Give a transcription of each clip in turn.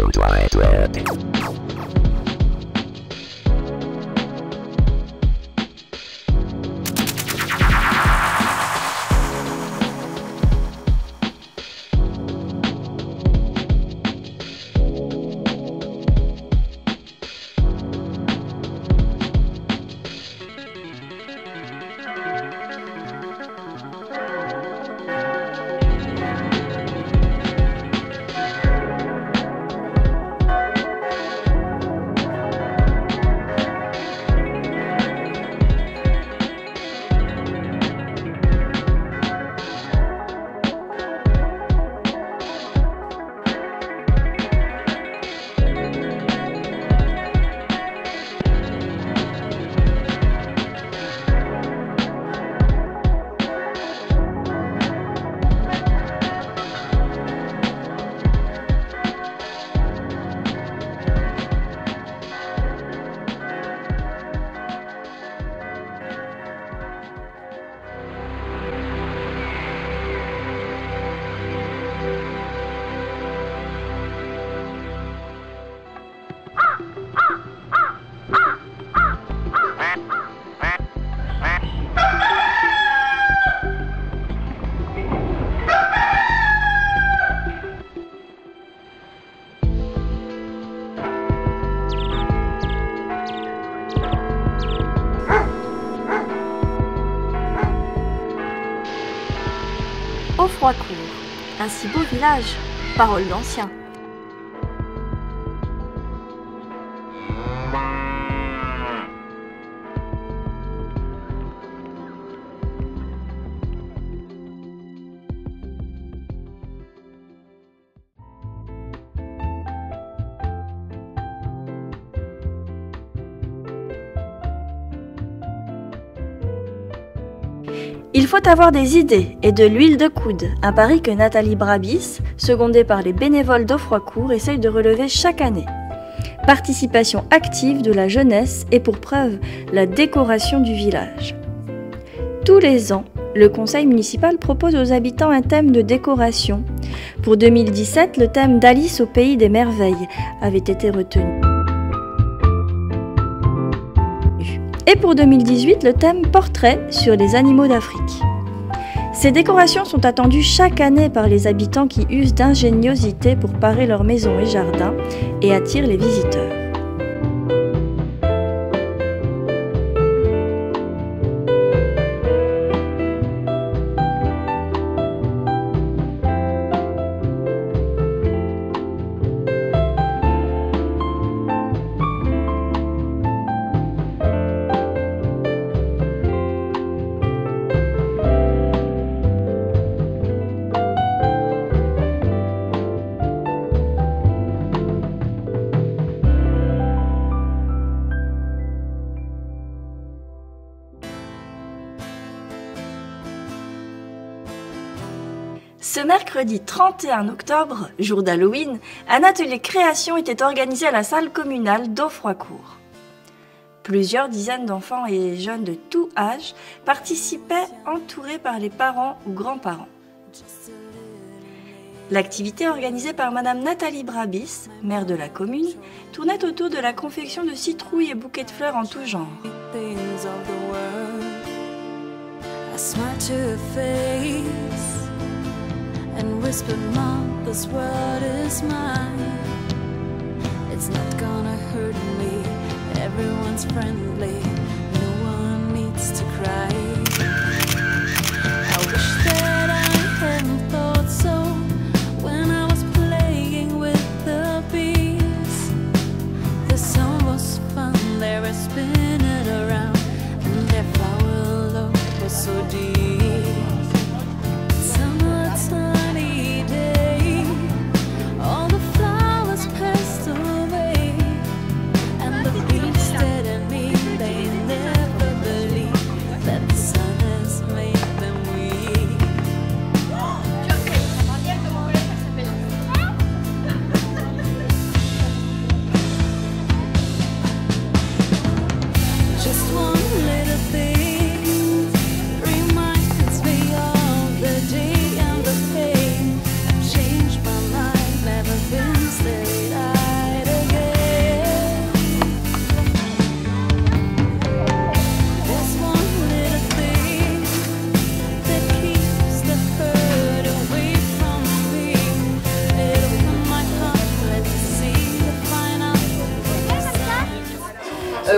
World Wide Web. Offroicourt, un si beau village, parole d'ancien. Il faut avoir des idées et de l'huile de coude, un pari que Nathalie Brabis, secondée par les bénévoles d'Offroicourt, essaye de relever chaque année. Participation active de la jeunesse et pour preuve, la décoration du village. Tous les ans, le conseil municipal propose aux habitants un thème de décoration. Pour 2017, le thème d'Alice au pays des merveilles avait été retenu. Et pour 2018, le thème portrait sur les animaux d'Afrique. Ces décorations sont attendues chaque année par les habitants qui usent d'ingéniosité pour parer leurs maisons et jardins et attirent les visiteurs. Ce mercredi 31 octobre, jour d'Halloween, un atelier création était organisé à la salle communale d'Offroicourt. Plusieurs dizaines d'enfants et jeunes de tout âge participaient entourés par les parents ou grands-parents. L'activité organisée par Madame Nathalie Brabis, maire de la commune, tournait autour de la confection de citrouilles et bouquets de fleurs en tout genre. And whispered, Mom, this world is mine. It's not gonna hurt me. Everyone's friendly. No one needs to cry. I wish that I hadn't thought so when I was playing with the bees. The song was fun, they were spinning around, and their flower love was so deep.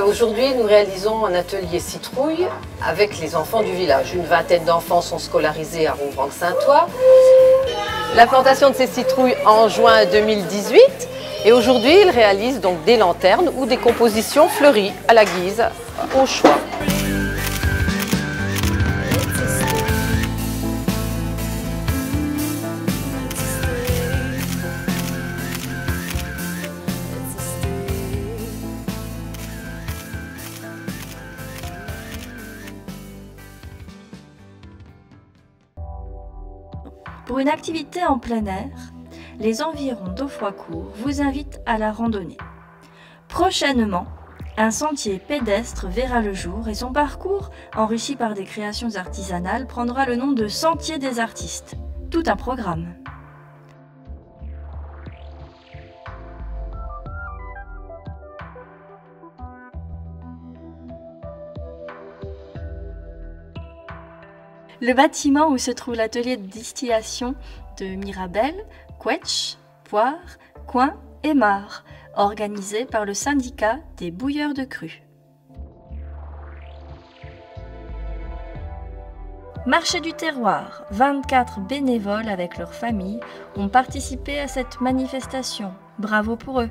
Aujourd'hui, nous réalisons un atelier citrouille avec les enfants du village. Une vingtaine d'enfants sont scolarisés à Rouvranc-Saint-Ouen. L'implantation de ces citrouilles en juin 2018. Et aujourd'hui, ils réalisent donc des lanternes ou des compositions fleuries à la guise, au choix. Pour une activité en plein air, les environs d'Aufroicourt vous invitent à la randonnée. Prochainement, un sentier pédestre verra le jour et son parcours, enrichi par des créations artisanales, prendra le nom de Sentier des artistes. Tout un programme. Le bâtiment où se trouve l'atelier de distillation de Mirabelle, Quetch, Poire, Coin et Mar, organisé par le syndicat des bouilleurs de cru. Marché du terroir, 24 bénévoles avec leurs familles ont participé à cette manifestation. Bravo pour eux!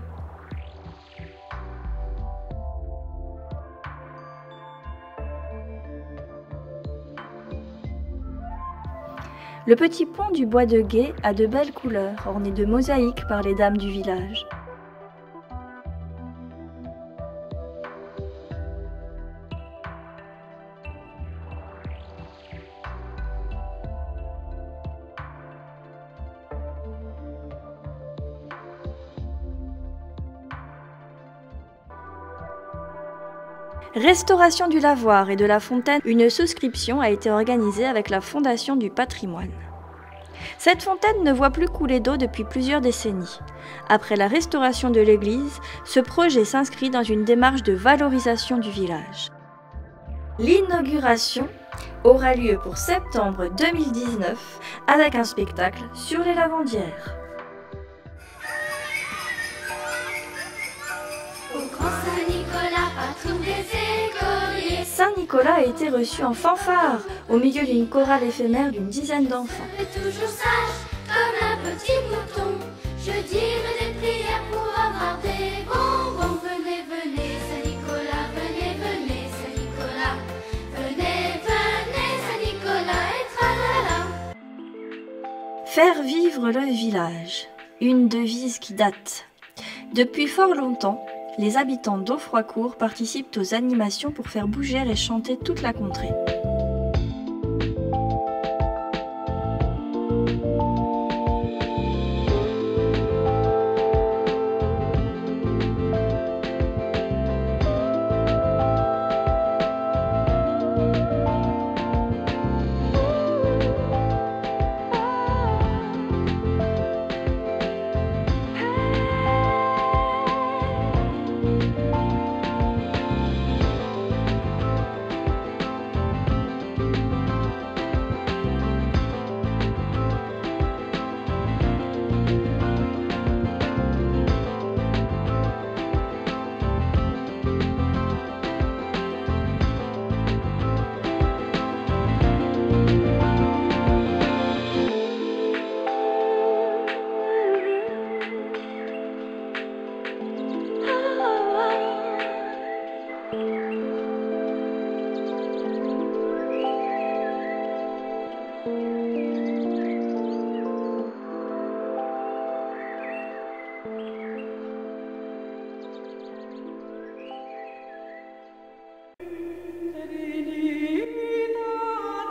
Le petit pont du bois de Gué a de belles couleurs, ornées de mosaïques par les dames du village. Restauration du lavoir et de la fontaine, une souscription a été organisée avec la Fondation du patrimoine. Cette fontaine ne voit plus couler d'eau depuis plusieurs décennies. Après la restauration de l'église, ce projet s'inscrit dans une démarche de valorisation du village. L'inauguration aura lieu pour septembre 2019 avec un spectacle sur les lavandières. Au grand Saint-Nicolas, patron des écoliers, Saint-Nicolas a été reçu en fanfare au milieu d'une chorale éphémère d'une dizaine d'enfants. toujours sage comme un petit mouton. Je dirai des prières pour avoir des bonbons. Venez, venez, Saint-Nicolas, venez, venez, Saint-Nicolas. Venez, venez, Saint-Nicolas et tralala. Faire vivre le village, une devise qui date. Depuis fort longtemps, les habitants d'Aufroicourt participent aux animations pour faire bouger et chanter toute la contrée.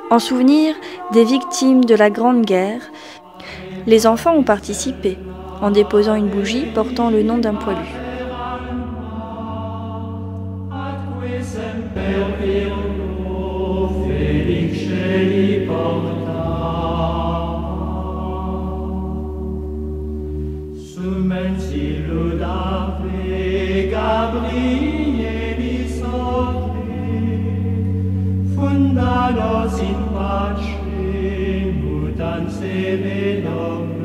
En souvenir des victimes de la Grande Guerre, les enfants ont participé en déposant une bougie portant le nom d'un poilu. Fundados in pace, mutant seme nomen.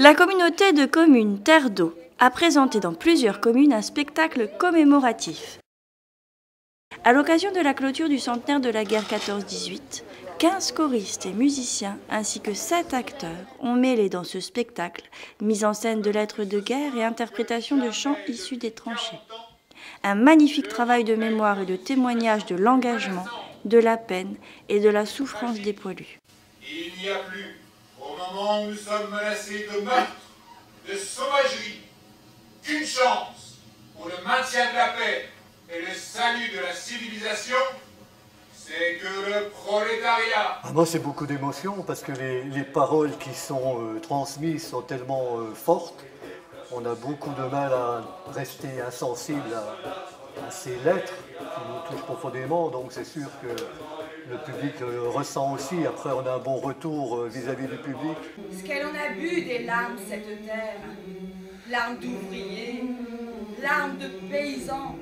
La communauté de communes Terre d'Eau a présenté dans plusieurs communes un spectacle commémoratif. À l'occasion de la clôture du centenaire de la guerre 14-18, 15 choristes et musiciens ainsi que 7 acteurs ont mêlé dans ce spectacle mise en scène de lettres de guerre et interprétation de chants issus des tranchées. Un magnifique travail de mémoire et de témoignage de l'engagement, de la peine et de la souffrance des poilus. Il n'y a plus, au moment où nous sommes menacés de meurtre, de sauvagerie, qu'une chance pour le maintien de la paix et le salut de la civilisation, c'est que le prolétariat... Moi, c'est beaucoup d'émotions parce que les paroles qui sont transmises sont tellement fortes. On a beaucoup de mal à rester insensible à ces lettres qui nous touchent profondément. Donc c'est sûr que le public ressent aussi. Après, on a un bon retour vis-à-vis du public. Ce qu'elle en a bu des larmes, cette terre. Larmes d'ouvriers, larmes de paysans.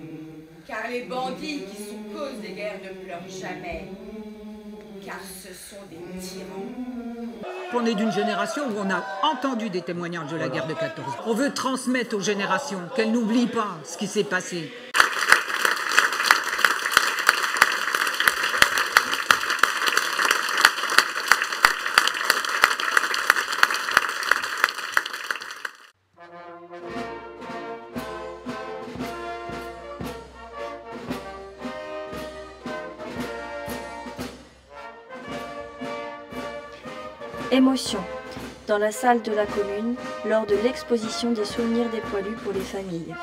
Car les bandits qui sont cause des guerres ne pleurent jamais. Car ce sont des tyrans. On est d'une génération où on a entendu des témoignages de la guerre de 14. On veut transmettre aux générations qu'elles n'oublient pas ce qui s'est passé. Émotion dans la salle de la commune lors de l'exposition des souvenirs des poilus pour les familles.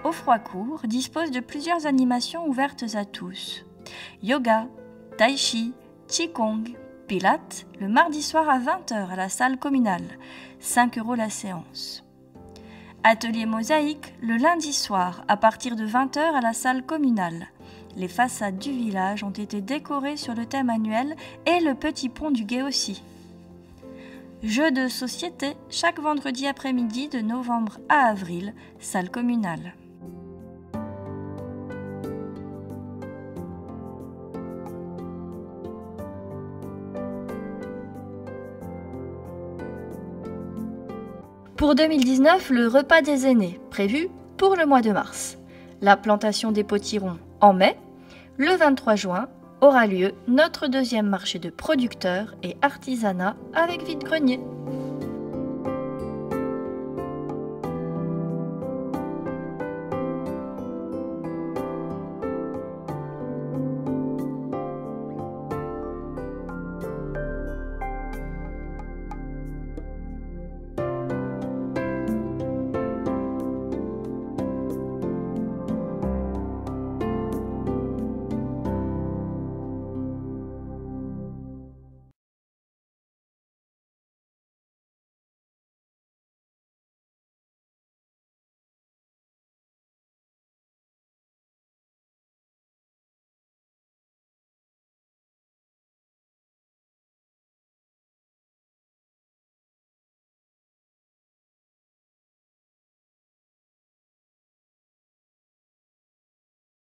Offroicourt dispose de plusieurs animations ouvertes à tous. Yoga, tai chi, qigong, pilates, le mardi soir à 20 h à la salle communale, 5 € la séance. Atelier mosaïque le lundi soir à partir de 20 h à la salle communale. Les façades du village ont été décorées sur le thème annuel et le petit pont du Gué aussi. Jeux de société chaque vendredi après-midi de novembre à avril, salle communale. Pour 2019, le repas des aînés, prévu pour le mois de mars. La plantation des potirons en mai. Le 23 juin aura lieu notre deuxième marché de producteurs et artisanat avec vide-grenier.